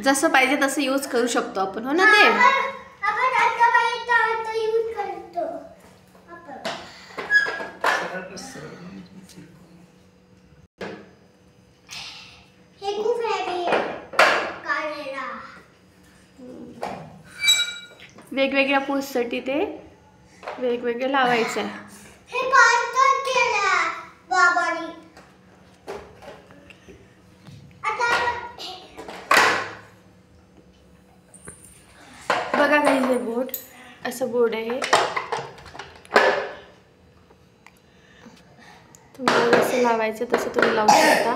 जसं पाहिजे तसं यूज करू शकतो आपण, हो ना ते. वेगवेगळ्या पोस्टसाठी ते वेगवेगळे लावायचं आहे. बघा काही हे बोर्ड, असं बोर्ड आहे. तुम्हाला जसं लावायचं तसं तुम्ही लावू शकता.